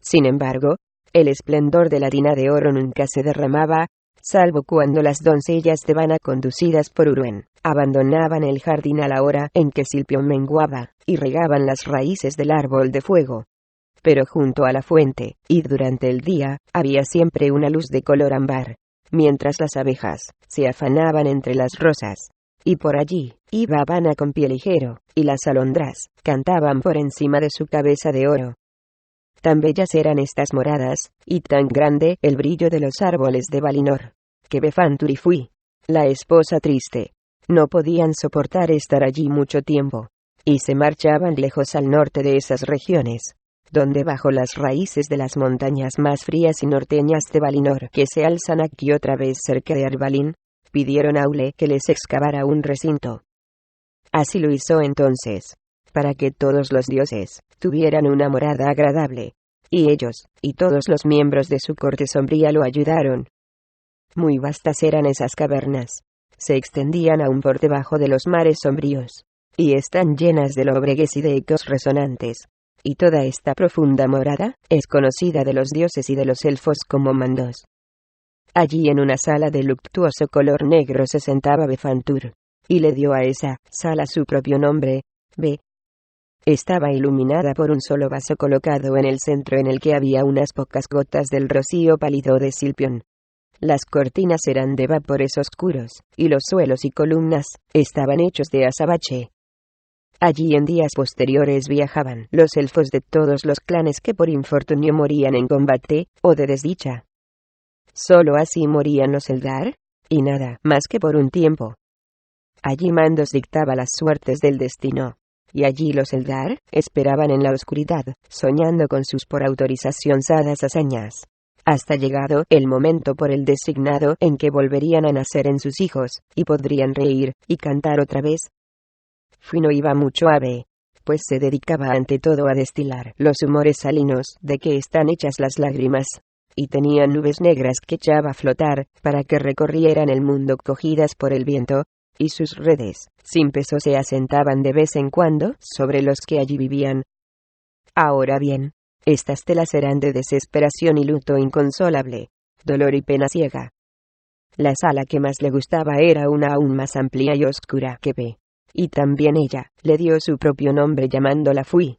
Sin embargo, el esplendor de la tina de oro nunca se derramaba, salvo cuando las doncellas de Vana conducidas por Uruen, abandonaban el jardín a la hora en que Silpion menguaba, y regaban las raíces del árbol de fuego. Pero junto a la fuente, y durante el día, había siempre una luz de color ámbar, mientras las abejas se afanaban entre las rosas. Y por allí iba Vana con pie ligero, y las alondras cantaban por encima de su cabeza de oro. Tan bellas eran estas moradas, y tan grande el brillo de los árboles de Valinor, que Befanturi, la esposa triste, no podían soportar estar allí mucho tiempo, y se marchaban lejos al norte de esas regiones, donde bajo las raíces de las montañas más frías y norteñas de Valinor, que se alzan aquí otra vez cerca de Arvalin, pidieron a Aule que les excavara un recinto. Así lo hizo entonces, para que todos los dioses tuvieran una morada agradable, y ellos, y todos los miembros de su corte sombría lo ayudaron. Muy vastas eran esas cavernas, se extendían aún por debajo de los mares sombríos, y están llenas de lobregues y de ecos resonantes, y toda esta profunda morada es conocida de los dioses y de los elfos como mandos. Allí en una sala de luctuoso color negro se sentaba Befantur, y le dio a esa sala su propio nombre, Be. Estaba iluminada por un solo vaso colocado en el centro en el que había unas pocas gotas del rocío pálido de Silpion. Las cortinas eran de vapores oscuros, y los suelos y columnas estaban hechos de azabache. Allí en días posteriores viajaban los elfos de todos los clanes que por infortunio morían en combate, o de desdicha. Solo así morían los Eldar, y nada más que por un tiempo. Allí Mandos dictaba las suertes del destino, y allí los Eldar esperaban en la oscuridad, soñando con sus por autorización dadas hazañas, hasta llegado el momento por el designado en que volverían a nacer en sus hijos, y podrían reír y cantar otra vez. No iba mucho a Be, pues se dedicaba ante todo a destilar los humores salinos de que están hechas las lágrimas, y tenía nubes negras que echaba a flotar, para que recorrieran el mundo cogidas por el viento, y sus redes, sin peso, se asentaban de vez en cuando sobre los que allí vivían. Ahora bien, estas telas eran de desesperación y luto inconsolable, dolor y pena ciega. La sala que más le gustaba era una aún más amplia y oscura que Be, y también ella le dio su propio nombre llamándola Fui.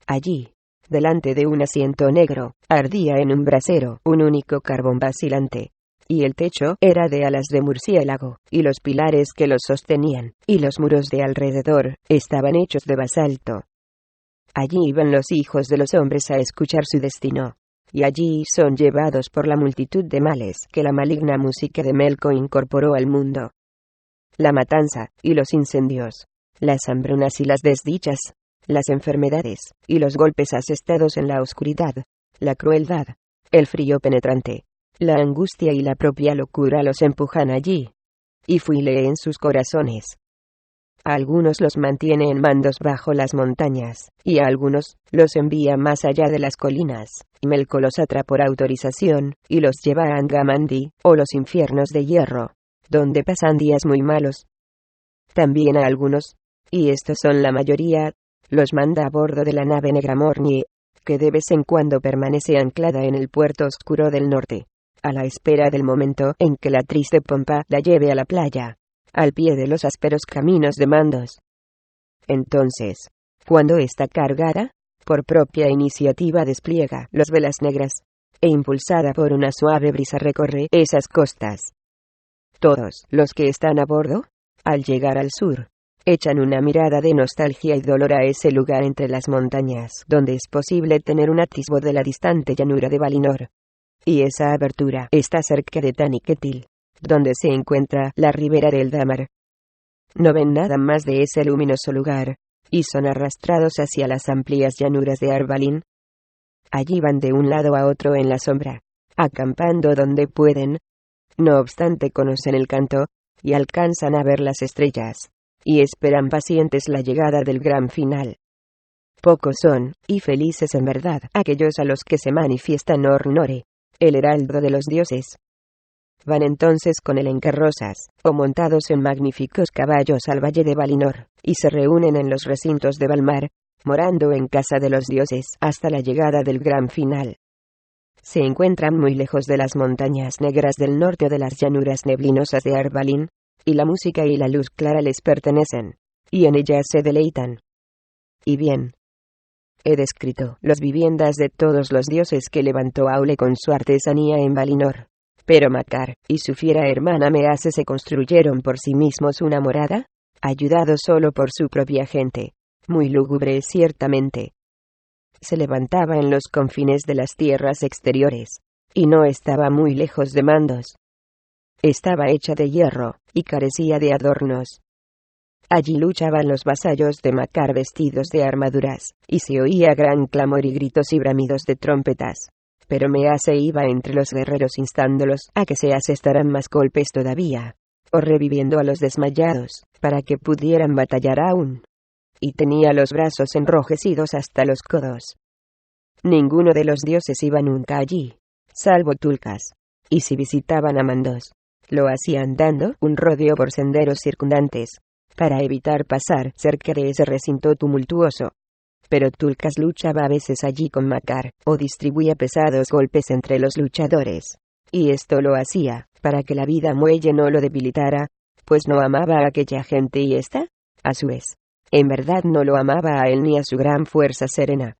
Allí, delante de un asiento negro, ardía en un brasero un único carbón vacilante, y el techo era de alas de murciélago, y los pilares que los sostenían, y los muros de alrededor, estaban hechos de basalto. Allí iban los hijos de los hombres a escuchar su destino, y allí son llevados por la multitud de males que la maligna música de Melko incorporó al mundo. La matanza, y los incendios, las hambrunas y las desdichas, las enfermedades, y los golpes asestados en la oscuridad, la crueldad, el frío penetrante, la angustia y la propia locura los empujan allí. Y Fuile en sus corazones. A algunos los mantiene en mandos bajo las montañas, y a algunos los envía más allá de las colinas, y Melko los atra por autorización, y los lleva a Angamandi, o los infiernos de hierro, donde pasan días muy malos. También a algunos, y estos son la mayoría, los manda a bordo de la nave Negramornie, que de vez en cuando permanece anclada en el puerto oscuro del norte, a la espera del momento en que la triste pompa la lleve a la playa, al pie de los ásperos caminos de Mandos. Entonces, cuando está cargada, por propia iniciativa despliega las velas negras, e impulsada por una suave brisa recorre esas costas. Todos los que están a bordo, al llegar al sur, echan una mirada de nostalgia y dolor a ese lugar entre las montañas, donde es posible tener un atisbo de la distante llanura de Valinor. Y esa abertura está cerca de Taniquetil, donde se encuentra la ribera del Damar. No ven nada más de ese luminoso lugar, y son arrastrados hacia las amplias llanuras de Arvalin. Allí van de un lado a otro en la sombra, acampando donde pueden. No obstante conocen el canto, y alcanzan a ver las estrellas, y esperan pacientes la llegada del gran final. Pocos son, y felices en verdad, aquellos a los que se manifiesta Nor-Nore, el heraldo de los dioses. Van entonces con él en carrozas, o montados en magníficos caballos al valle de Valinor, y se reúnen en los recintos de Valmar, morando en casa de los dioses hasta la llegada del gran final. Se encuentran muy lejos de las montañas negras del norte o de las llanuras neblinosas de Arvalin, y la música y la luz clara les pertenecen, y en ellas se deleitan. Y bien, he descrito las viviendas de todos los dioses que levantó Aule con su artesanía en Valinor. Pero Makar y su fiera hermana Mease se construyeron por sí mismos una morada, ayudados solo por su propia gente, muy lúgubre ciertamente. Se levantaba en los confines de las tierras exteriores, y no estaba muy lejos de Mandos. Estaba hecha de hierro, y carecía de adornos. Allí luchaban los vasallos de Makar vestidos de armaduras, y se oía gran clamor y gritos y bramidos de trompetas. Pero Mease iba entre los guerreros instándolos a que se asestaran más golpes todavía, o reviviendo a los desmayados, para que pudieran batallar aún. Y tenía los brazos enrojecidos hasta los codos. Ninguno de los dioses iba nunca allí, salvo Tulkas. Y si visitaban a Mandos, lo hacían dando un rodeo por senderos circundantes, para evitar pasar cerca de ese recinto tumultuoso. Pero Tulkas luchaba a veces allí con Makar, o distribuía pesados golpes entre los luchadores. Y esto lo hacía, para que la vida muelle no lo debilitara, pues no amaba a aquella gente y ésta, a su vez, en verdad no lo amaba a él ni a su gran fuerza serena.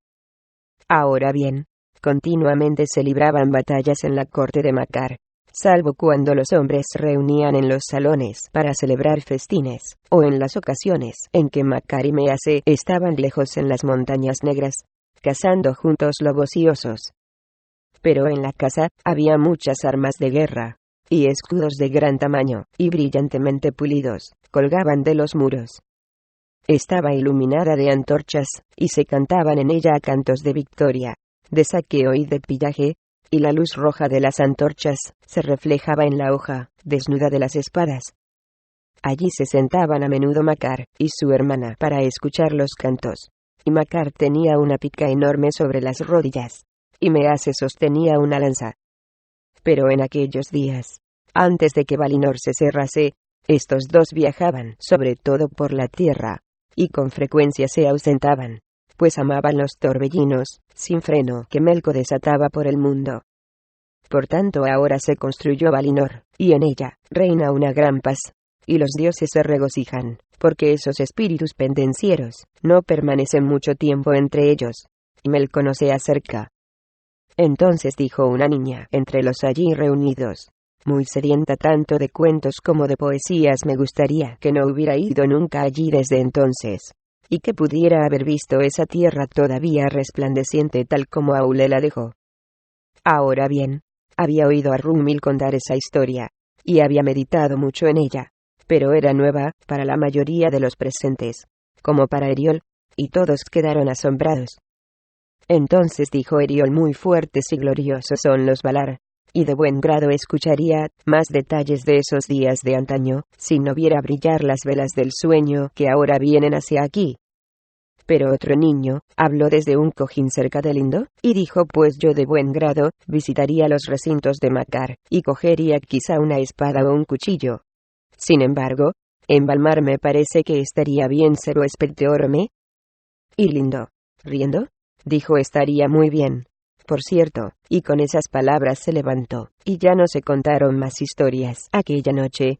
Ahora bien, continuamente se libraban batallas en la corte de Makar, salvo cuando los hombres se reunían en los salones para celebrar festines, o en las ocasiones en que Makar y Mease estaban lejos en las montañas negras, cazando juntos lobos y osos. Pero en la casa había muchas armas de guerra, y escudos de gran tamaño, y brillantemente pulidos, colgaban de los muros. Estaba iluminada de antorchas, y se cantaban en ella cantos de victoria, de saqueo y de pillaje, y la luz roja de las antorchas se reflejaba en la hoja desnuda de las espadas. Allí se sentaban a menudo Makar y su hermana para escuchar los cantos, y Makar tenía una pica enorme sobre las rodillas, y Mease sostenía una lanza. Pero en aquellos días, antes de que Valinor se cerrase, estos dos viajaban sobre todo por la tierra, y con frecuencia se ausentaban, pues amaban los torbellinos, sin freno, que Melko desataba por el mundo. Por tanto ahora se construyó Valinor, y en ella reina una gran paz, y los dioses se regocijan, porque esos espíritus pendencieros no permanecen mucho tiempo entre ellos, y Melko no se acerca. Entonces dijo una niña entre los allí reunidos, muy sedienta tanto de cuentos como de poesías: me gustaría que no hubiera ido nunca allí desde entonces, y que pudiera haber visto esa tierra todavía resplandeciente tal como Aule la dejó. Ahora bien, había oído a Rumil contar esa historia, y había meditado mucho en ella, pero era nueva para la mayoría de los presentes, como para Eriol, y todos quedaron asombrados. Entonces dijo Eriol: muy fuertes y gloriosos son los Valar, y de buen grado escucharía más detalles de esos días de antaño, si no viera brillar las velas del sueño que ahora vienen hacia aquí. Pero otro niño habló desde un cojín cerca de Lindo, y dijo: pues yo de buen grado visitaría los recintos de Makar, y cogería quizá una espada o un cuchillo. Sin embargo, en Valmar me parece que estaría bien ser huésped de Orome. Y Lindo, riendo, dijo: estaría muy bien. Por cierto, y con esas palabras se levantó, y ya no se contaron más historias aquella noche.